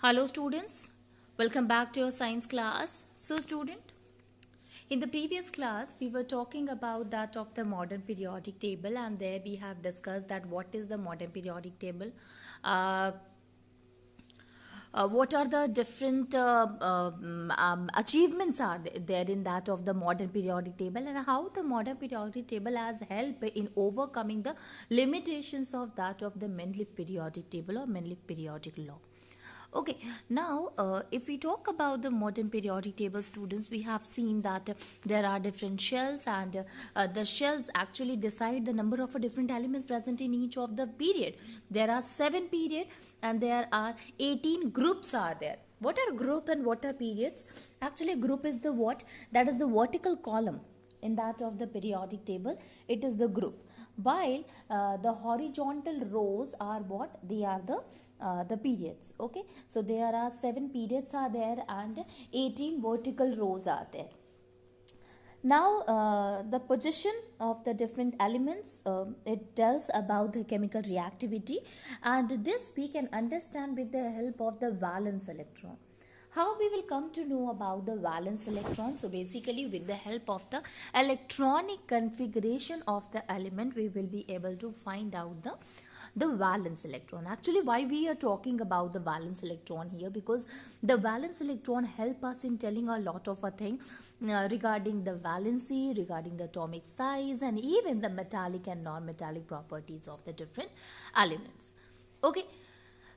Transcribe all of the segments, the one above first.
Hello students, welcome back to your science class. So student, in the previous class we were talking about that of the modern periodic table, and there we have discussed that what is the modern periodic table, uh, what are the different achievements are there in that of the modern periodic table, and how the modern periodic table has helped in overcoming the limitations of that of the Mendeleev periodic table or Mendeleev periodic law. Okay, now if we talk about the modern periodic table, students, we have seen that there are different shells, and the shells actually decide the number of different elements present in each of the period. There are 7 period and there are 18 groups are there. What are group and what are periods? Actually, group is the what? That is the vertical column in that of the periodic table. It is the group, while the horizontal rows are what? They are the periods. Okay, so there are 7 periods are there and 18 vertical rows are there. Now the position of the different elements, it tells about the chemical reactivity, and this we can understand with the help of the valence electron. How we will come to know about the valence electron? So basically, with the help of the electronic configuration of the element, we will be able to find out the valence electron. Actually, why we are talking about the valence electron here? Because the valence electron help us in telling a lot of a thing regarding the valency, regarding the atomic size, and even the metallic and non-metallic properties of the different elements. Okay,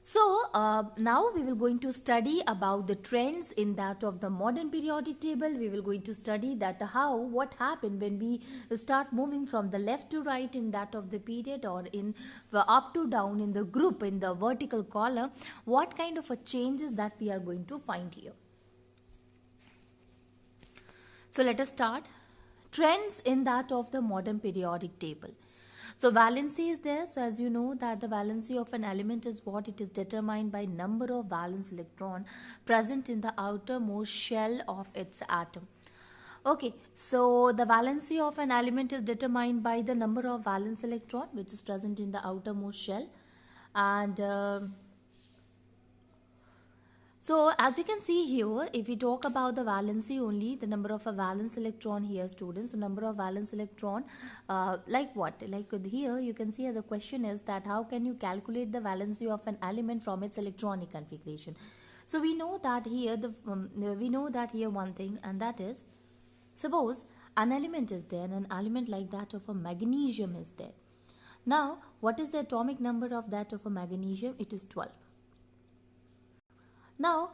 so now we will going to study about the trends in that of the modern periodic table. We will going to study that what happened when we start moving from the left to right in that of the period, or in up to down in the group in the vertical column. What kind of a changes that we are going to find here. So let us start. Trends in that of the modern periodic table. So valency is there. So as you know that the valency of an element is what? It is determined by number of valence electron present in the outermost shell of its atom. Okay, so the valency of an element is determined by the number of valence electron which is present in the outermost shell, and so as you can see here, if we talk about the valency only, the number of a valence electron here, students, so number of valence electron, like what? Like here you can see the question is that how can you calculate the valency of an element from its electronic configuration? So we know that here one thing, and that is, suppose an element is there, and an element like that of a magnesium is there. Now what is the atomic number of that of a magnesium? It is 12. Now,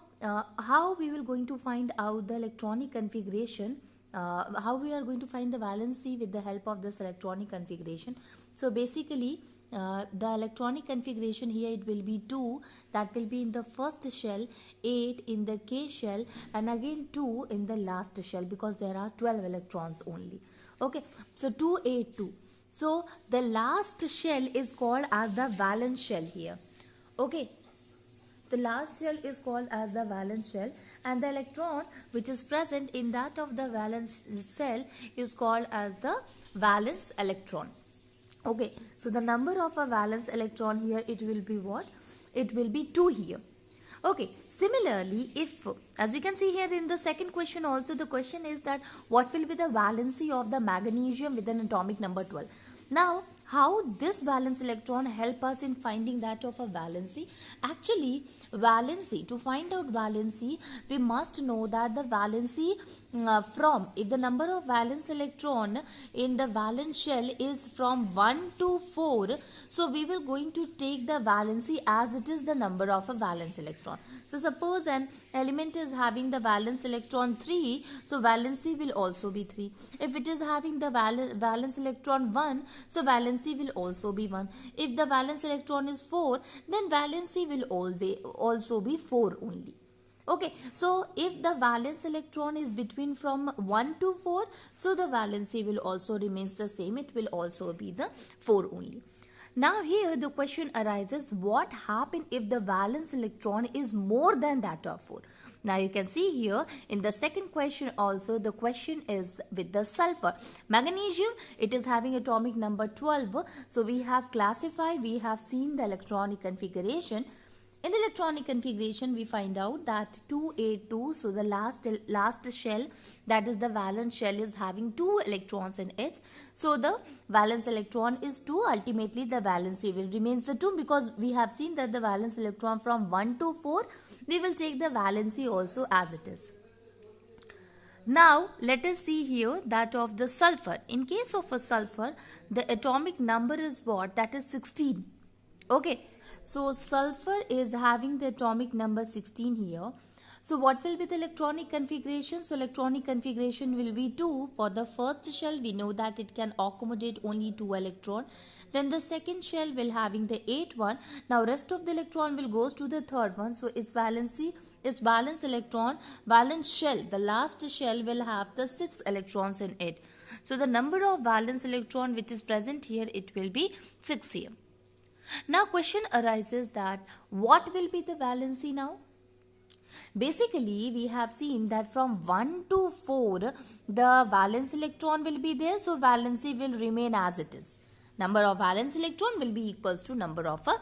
how we will going to find out the electronic configuration, how we are going to find the valency with the help of this electronic configuration. So basically, the electronic configuration here, it will be 2, that will be in the first shell, 8 in the K shell, and again 2 in the last shell, because there are 12 electrons only. Okay, so 2, 8, 2. So the last shell is called as the valence shell here. Okay, the last shell is called as the valence shell, and the electron which is present in that of the valence shell is called as the valence electron. Okay, so the number of a valence electron here, it will be what? It will be 2 here. Okay, similarly, if, as you can see here in the second question also, the question is that what will be the valency of the magnesium with an atomic number 12. Now, how this valence electron help us in finding that of a valency? Actually, valency, to find out valency, we must know that the valency from, if the number of valence electron in the valence shell is from 1 to 4, so we will going to take the valency as it is the number of a valence electron. So suppose an element is having the valence electron 3, so valency will also be 3. If it is having the valence electron 1, so valency will also be 1. If the valence electron is 4, then valency will also be 4 only. Okay, so if the valence electron is between from 1 to 4, so the valency will also remains the same. It will also be the 4 only. Now here the question arises, what happen if the valence electron is more than that of 4? Now you can see here in the second question also, the question is with the sulfur. Magnesium, it is having atomic number 12. So we have classified, we have seen the electronic configuration. In the electronic configuration, we find out that 2a2, so the last shell, that is the valence shell, is having 2 electrons in it. So the valence electron is 2. Ultimately, the valency will remain the 2, because we have seen that the valence electron from 1 to 4, we will take the valency also as it is. Now, let us see here that of the sulfur. In case of a sulfur, the atomic number is what? That is 16. Okay. So, sulfur is having the atomic number 16 here. So, what will be the electronic configuration? So, electronic configuration will be 2. For the first shell, we know that it can accommodate only 2 electrons. Then the second shell will having the 8 one. Now, rest of the electron will goes to the third one. So, its valency, its valence electron, valence shell, the last shell will have the 6 electrons in it. So, the number of valence electron which is present here, it will be 6 here. Now question arises that what will be the valency now? Basically, we have seen that from 1 to 4, the valence electron will be there. So, valency will remain as it is. Number of valence electron will be equals to number of a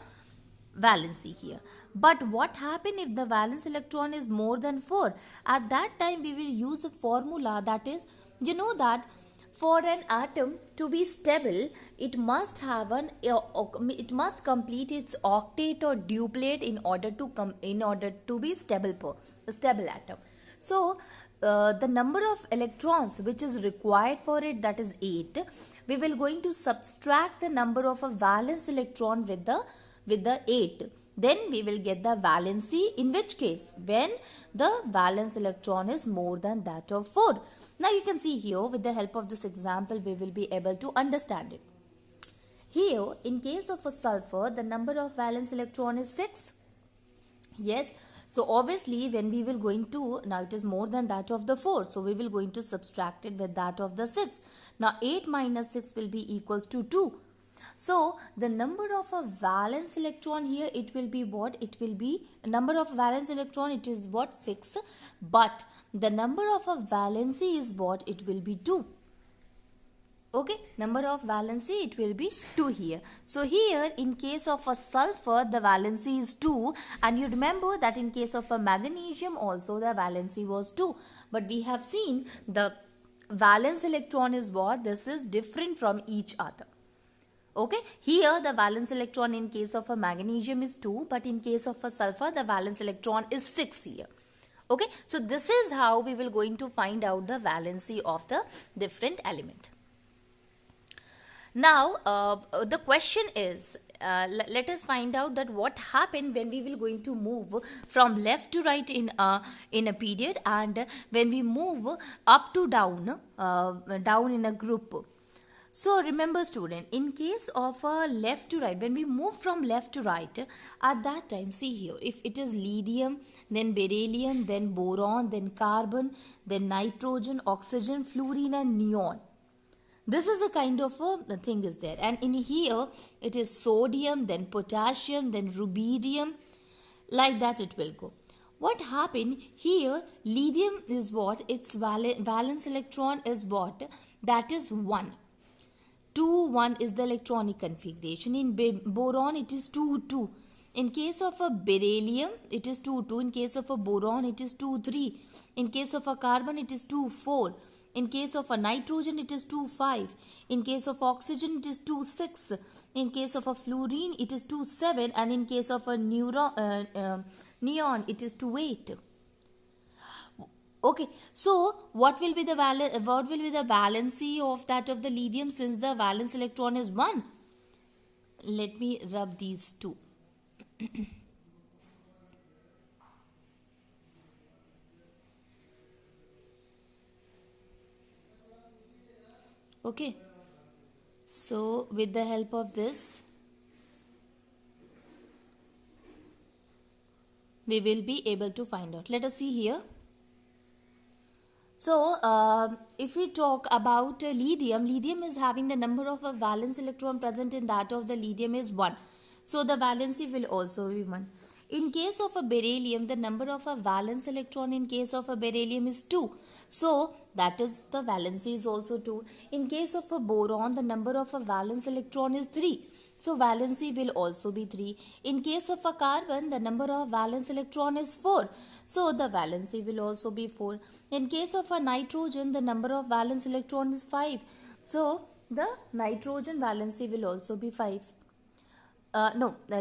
valency here. But what happen if the valence electron is more than 4? At that time, we will use a formula, that is, you know that for an atom to be stable, it must have it must complete its octet or duplet in order to be stable atom. So the number of electrons which is required for it, that is 8. We will going to subtract the number of a valence electron with the 8. Then we will get the valency, in which case when the valence electron is more than that of 4. Now you can see here, with the help of this example, we will be able to understand it. Here, in case of a sulfur, the number of valence electron is 6. Yes. So obviously when we will going to, now it is more than that of the 4. So we will going to subtract it with that of the 6. Now 8 minus 6 will be equals to 2. So the number of a valence electron here, it will be what? It will be number of valence electron, it is what? 6. But the number of a valency is what? It will be 2. Okay, number of valency, it will be 2 here. So here in case of a sulfur, the valency is 2, and you remember that in case of a magnesium also the valency was 2. But we have seen the valence electron is what? This is different from each other. Okay, here the valence electron in case of a magnesium is 2, but in case of a sulfur the valence electron is 6 here. Okay, so this is how we will going to find out the valency of the different element. Now the question is, let us find out that what happened when we will going to move from left to right in a period, and when we move up to down in a group. So remember student, in case of left to right, when we move from left to right, at that time, see here, if it is lithium, then beryllium, then boron, then carbon, then nitrogen, oxygen, fluorine and neon. This is a kind of a thing is there. And in here, it is sodium, then potassium, then rubidium, like that it will go. What happened here, lithium is what? Its valence electron is what? That is 1. 2, 1 is the electronic configuration. In boron, it is 2, 2. In case of a beryllium, it is 2, 2. In case of a boron, it is 2, 3. In case of a carbon, it is 2, 4. In case of a nitrogen, it is 2, 5. In case of oxygen, it is 2, 6. In case of a fluorine, it is 2, 7. And in case of a neon, it is 2, 8. Okay, so what will be the valency of that of the lithium, since the valence electron is 1? Let me rub these two. Okay, so with the help of this, we will be able to find out. Let us see here. So, if we talk about lithium, lithium is having the number of a valence electron present in that of the lithium is 1. So, the valency will also be 1. In case of a beryllium, the number of a valence electron in case of a beryllium is 2. So that is the valency is also 2. In case of a boron, the number of a valence electron is 3. So valency will also be 3. In case of a carbon, the number of valence electron is 4. So the valency will also be 4. In case of a nitrogen, the number of valence electron is 5. So the nitrogen valency will also be 5.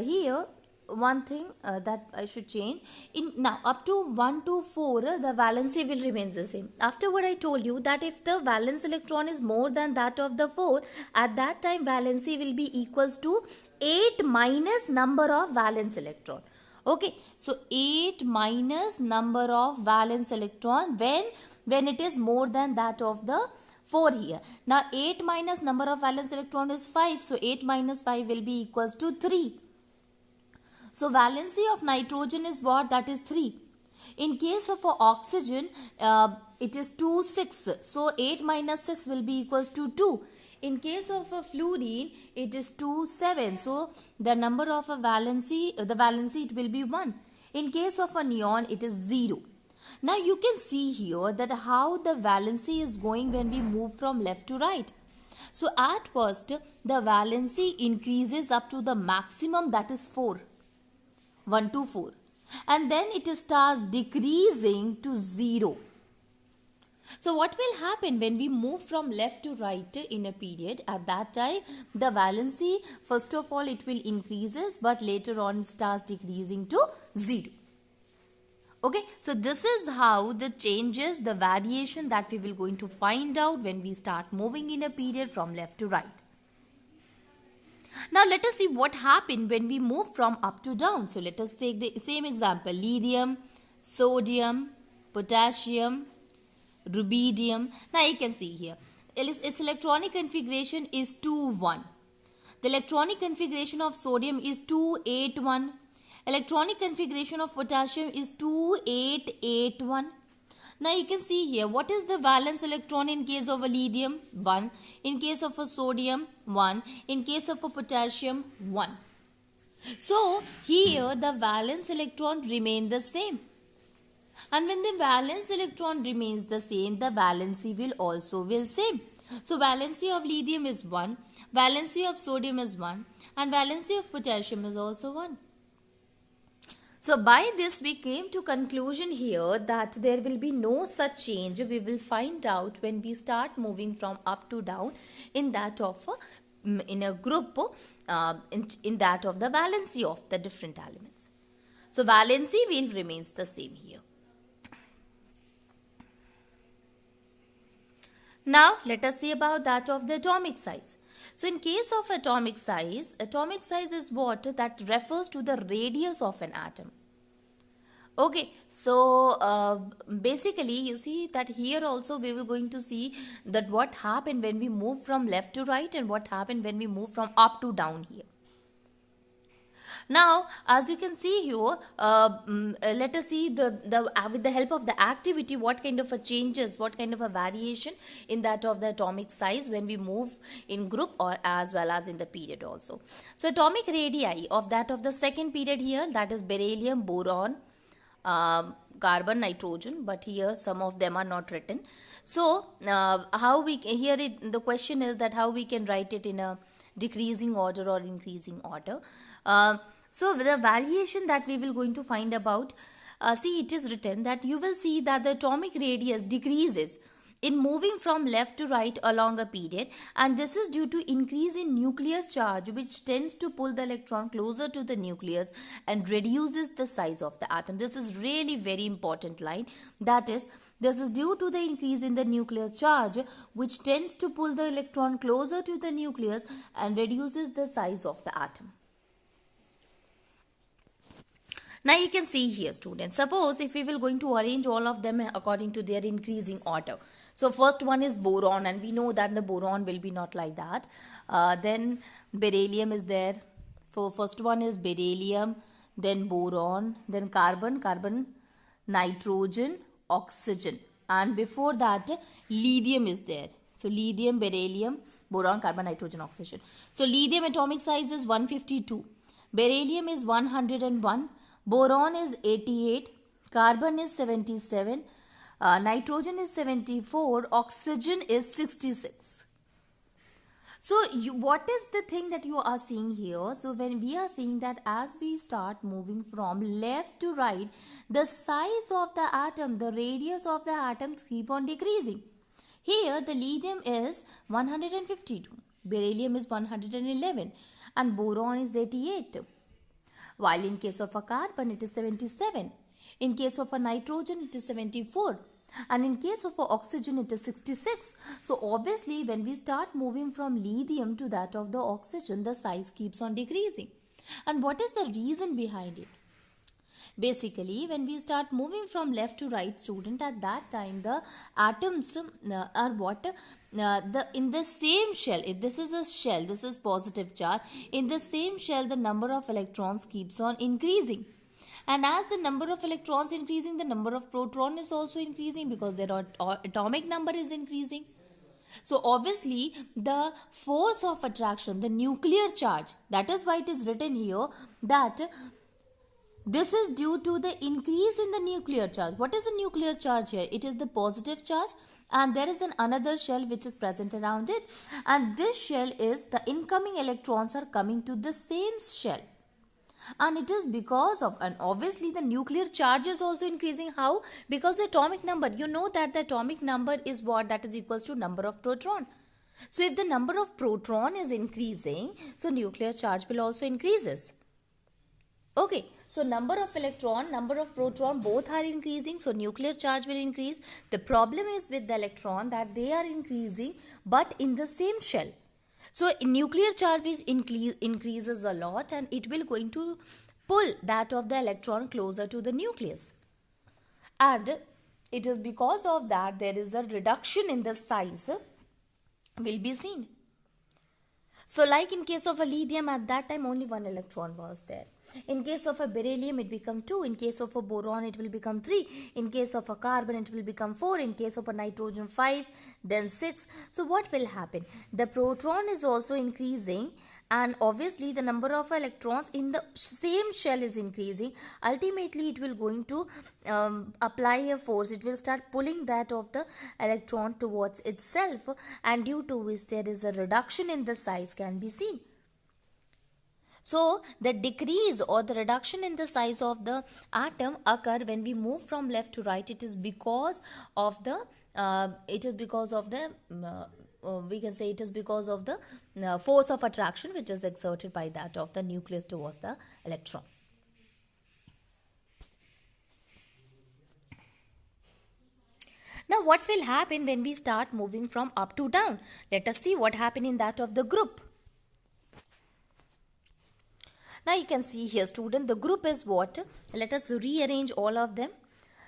Here one thing that I should change. In now up to 1 to 4, the valency will remain the same. After what I told you, that if the valence electron is more than that of the 4, at that time valency will be equals to 8 minus number of valence electron. Okay, so 8 minus number of valence electron when it is more than that of the 4 here. Now 8 minus number of valence electron is 5. So 8 minus 5 will be equals to 3. So valency of nitrogen is what? That is 3. In case of oxygen, it is 2, 6. So 8 minus 6 will be equals to 2. In case of a fluorine, it is 2, 7. So the number of a valency, the valency it will be 1. In case of a neon, it is 0. Now you can see here that how the valency is going when we move from left to right. So at first, the valency increases up to the maximum, that is 4. 1 to 4, and then it starts decreasing to 0. So what will happen when we move from left to right in a period? At that time, the valency, first of all, it will increases, but later on starts decreasing to 0. Okay, so this is how the changes, the variation that we will going to find out when we start moving in a period from left to right. Now let us see what happened when we move from up to down. So let us take the same example: lithium, sodium, potassium, rubidium. Now you can see here its electronic configuration is 2, 1. The electronic configuration of sodium is 2, 8, 1. Electronic configuration of potassium is 2, 8, 8, 1. Now you can see here what is the valence electron in case of a lithium? 1. In case of a sodium, 1. In case of a potassium, 1. So here the valence electron remain the same. And when the valence electron remains the same, the valency will also will same. So valency of lithium is 1. Valency of sodium is 1. And valency of potassium is also 1. So by this we came to conclusion here that there will be no such change. We will find out when we start moving from up to down in that of in a group in that of the valency of the different elements. So valency will remains the same here. Now let us see about that of the atomic size. So in case of atomic size is what? That refers to the radius of an atom. Okay, so basically you see that here also we will going to see that what happened when we move from left to right and what happened when we move from up to down here. Now, as you can see here, let us see with the help of the activity what kind of a changes, what kind of a variation in that of the atomic size when we move in group or as well as in the period also. So atomic radii of that of the second period here, that is beryllium, boron, carbon, nitrogen, but here some of them are not written. So how we here the question is that how we can write it in a decreasing order or increasing order. So the variation that we will going to find about, see it is written that you will see that the atomic radius decreases in moving from left to right along a period, and this is due to increase in nuclear charge which tends to pull the electron closer to the nucleus and reduces the size of the atom. This is really very important line, that is this is due to the increase in the nuclear charge which tends to pull the electron closer to the nucleus and reduces the size of the atom. Now you can see here students, suppose if we will going to arrange all of them according to their increasing order. So first one is boron, and we know that the boron will be not like that. Then beryllium is there. So first one is beryllium, then boron, then carbon, nitrogen, oxygen, and before that lithium is there. So lithium, beryllium, boron, carbon, nitrogen, oxygen. So lithium atomic size is 152. Beryllium is 101. boron is 88, carbon is 77, nitrogen is 74, oxygen is 66. So what is the thing that you are seeing here? So when we are seeing that as we start moving from left to right, the size of the atom, the radius of the atoms keep on decreasing. Here the lithium is 152, beryllium is 111 and boron is 88. While in case of a carbon it is 77. In case of a nitrogen it is 74. And in case of oxygen it is 66. So obviously when we start moving from lithium to that of the oxygen, the size keeps on decreasing. And what is the reason behind it? Basically, when we start moving from left to right, student, at that time the atoms are what? In the same shell, if this is a shell, this is positive charge, in the same shell the number of electrons keeps on increasing. And as the number of electrons increasing, the number of proton is also increasing because their atomic number is increasing. So obviously the force of attraction, the nuclear charge, that is why it is written here that this is due to the increase in the nuclear charge. What is the nuclear charge here? It is the positive charge and there is another shell which is present around it. And this shell is the incoming electrons are coming to the same shell. And it is because of, and obviously the nuclear charge is also increasing. How? Because the atomic number, you know that the atomic number is what? That is equals to number of proton. So if the number of proton is increasing, so nuclear charge will also increases. Okay, so number of electron, number of proton, both are increasing, so nuclear charge will increase. The problem is with the electron that they are increasing but in the same shell. So nuclear charge increases a lot and it will going to pull that of the electron closer to the nucleus. And it is because of that there is a reduction in the size will be seen. So like in case of a lithium, at that time only one electron was there. In case of a beryllium it become 2. In case of a boron it will become 3. In case of a carbon it will become 4. In case of a nitrogen 5, then 6. So what will happen? The proton is also increasing and obviously the number of electrons in the same shell is increasing. Ultimately it will going to apply a force. It will start pulling that of the electron towards itself, and due to which there is a reduction in the size can be seen. So the decrease or the reduction in the size of the atom occur when we move from left to right. It is because of the we can say it is because of the force of attraction which is exerted by that of the nucleus towards the electron. Now what will happen when we start moving from up to down? Let us see what happened in that of the group. Now you can see here, student, the group is what? Let us rearrange all of them.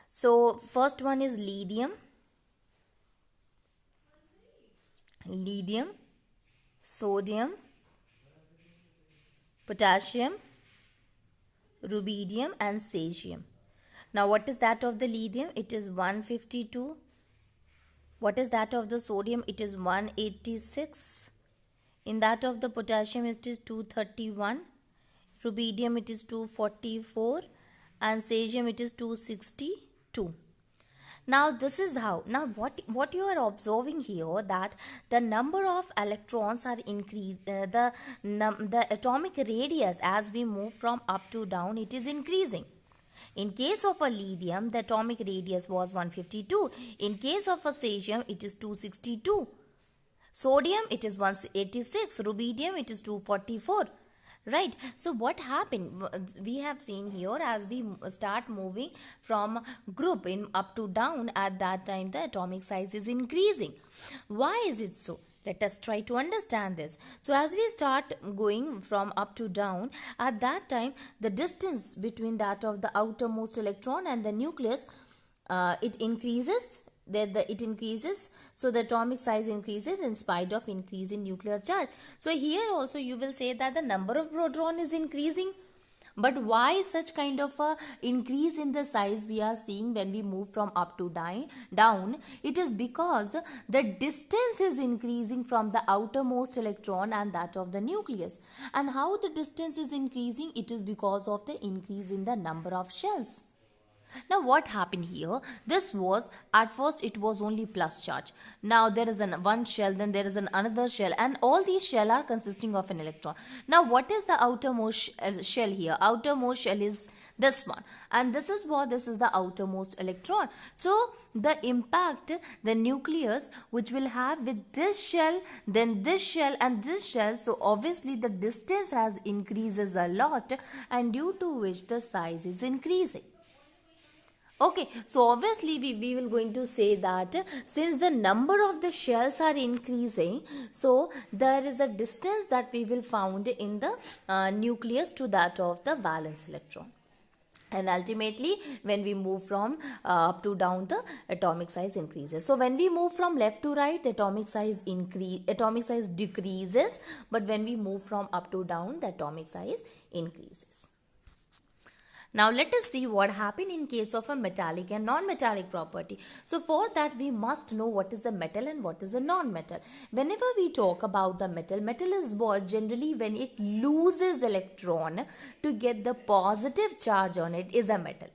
So first one is lithium, sodium, potassium, rubidium and cesium. Now what is that of the lithium? It is 152. What is that of the sodium? It is 186. In that of the potassium it is 231. Rubidium it is 244 and cesium it is 262. Now this is how. Now what you are observing here, that the number of electrons are increased, the atomic radius as we move from up to down, it is increasing. In case of a lithium, the atomic radius was 152. In case of a cesium, it is 262. Sodium, it is 186. Rubidium, it is 244. Right. So what happened? We have seen here as we start moving from group in up to down, at that time the atomic size is increasing. Why is it so? Let us try to understand this. So as we start going from up to down, at that time the distance between that of the outermost electron and the nucleus, it increases. It increases, so the atomic size increases in spite of increase in nuclear charge. So here also you will say that the number of proton is increasing, But why such kind of a increase in the size we are seeing when we move from up to down? It is because the distance is increasing from the outermost electron and that of the nucleus. And how the distance is increasing? It is because of the increase in the number of shells. Now what happened here? This was, at first it was only plus charge. Now there is one shell, then there is another shell, and all these shell are consisting of an electron. Now what is the outermost shell here? Outermost shell is this one, and this is the outermost electron. So the impact the nucleus which will have with this shell, then this shell and this shell, so obviously the distance has increases a lot, and due to which the size is increasing. Okay, so obviously we will going to say that since the number of the shells are increasing, so there is a distance that we will found in the nucleus to that of the valence electron. And ultimately when we move from up to down, the atomic size increases. So when we move from left to right, the atomic size decreases, but when we move from up to down, the atomic size increases. Now let us see what happened in case of a metallic and non-metallic property. So for that we must know what is the metal and what is the non-metal. Whenever we talk about the metal, metal is what generally when it loses electron to get the positive charge on it is a metal.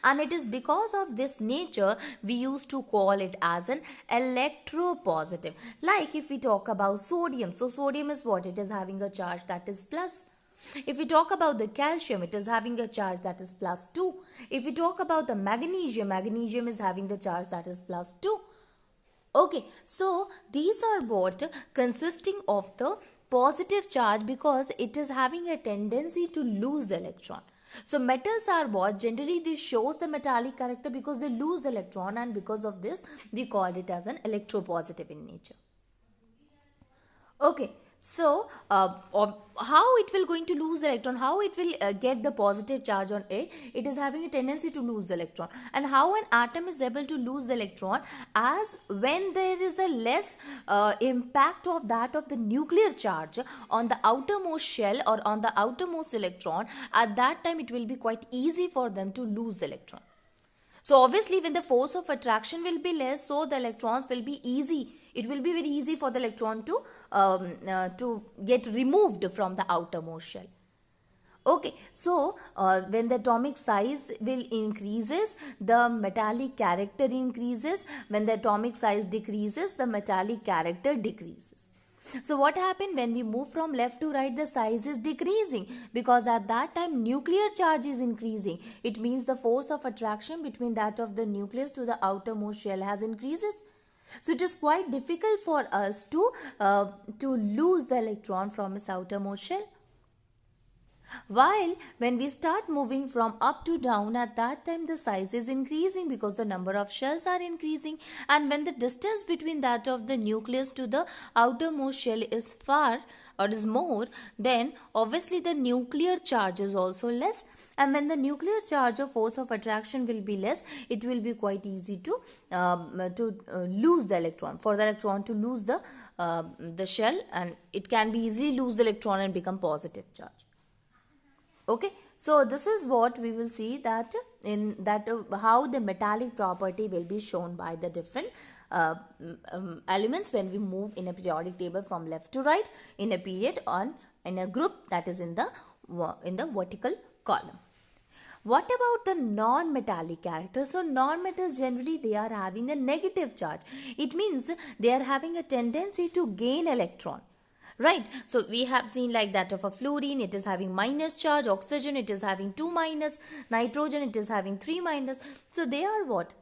And it is because of this nature we used to call it as an electropositive. Like if we talk about sodium, so sodium is what? It is having a charge that is plus. If we talk about the calcium, it is having a charge that is plus 2. If we talk about the magnesium, magnesium is having the charge that is plus 2. Okay, so these are what consisting of the positive charge because it is having a tendency to lose the electron. So metals are what? Generally this shows the metallic character because they lose electron, and because of this we call it as an electropositive in nature. Okay. So, how it will going to lose electron, how it will get the positive charge on it, it is having a tendency to lose the electron. And how an atom is able to lose the electron, as when there is a less impact of that of the nuclear charge on the outermost shell or on the outermost electron, at that time it will be quite easy for them to lose the electron. So obviously when the force of attraction will be less, so the electrons will be easy. It will be very easy for the electron to get removed from the outermost shell. Okay, so when the atomic size will increases, the metallic character increases. When the atomic size decreases, the metallic character decreases. So what happened when we move from left to right? The size is decreasing because at that time nuclear charge is increasing. It means the force of attraction between that of the nucleus to the outermost shell has increases. So it is quite difficult for us to lose the electron from its outermost shell. While when we start moving from up to down, at that time the size is increasing because the number of shells are increasing, and when the distance between that of the nucleus to the outermost shell is far or is more, then obviously the nuclear charge is also less, and when the nuclear charge or force of attraction will be less, it will be quite easy to lose the electron. For the electron to lose the shell, and it can be easily lose the electron and become positive charge. Okay, so this is what we will see that in that how the metallic property will be shown by the different elements when we move in a periodic table from left to right in a period in a group that is in the vertical column. What about the non-metallic characters? So non-metals generally they are having a negative charge. It means they are having a tendency to gain electron. Right, so we have seen like that of a fluorine, it is having minus charge, oxygen it is having 2 minus, nitrogen it is having 3 minus. So they are what?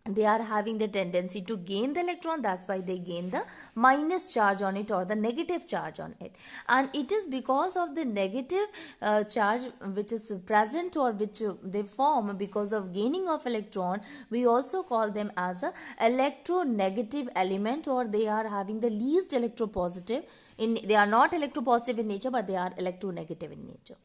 They are having the tendency to gain the electron, that's why they gain the minus charge on it or the negative charge on it. And it is because of the negative charge which is present or which they form because of gaining of electron, we also call them as a electronegative element, or they are having the least electropositive. They are not electropositive in nature, but they are electronegative in nature.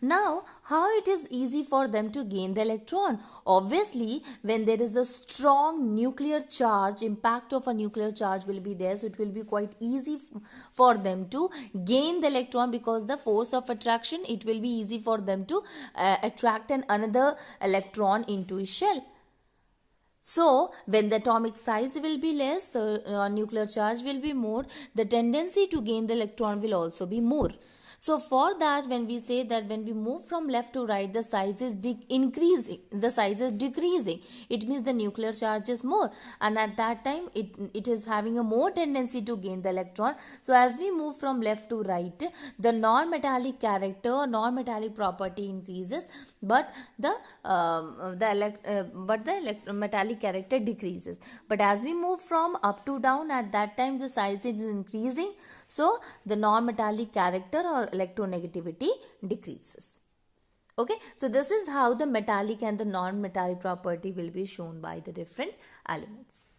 Now, how it is easy for them to gain the electron? Obviously, when there is a strong nuclear charge, impact of a nuclear charge will be there, so it will be quite easy for them to gain the electron, because the force of attraction, it will be easy for them to attract another electron into a shell. So, when the atomic size will be less, the nuclear charge will be more, the tendency to gain the electron will also be more. So, for that, when we say that when we move from left to right, the size is increasing, the size is decreasing, it means the nuclear charge is more, and at that time it is having a more tendency to gain the electron. So, as we move from left to right, the non-metallic character, non-metallic property increases, but the metallic character decreases. But as we move from up to down, at that time the size is increasing, so the non-metallic character or electronegativity decreases. Okay, so this is how the metallic and the non-metallic property will be shown by the different elements.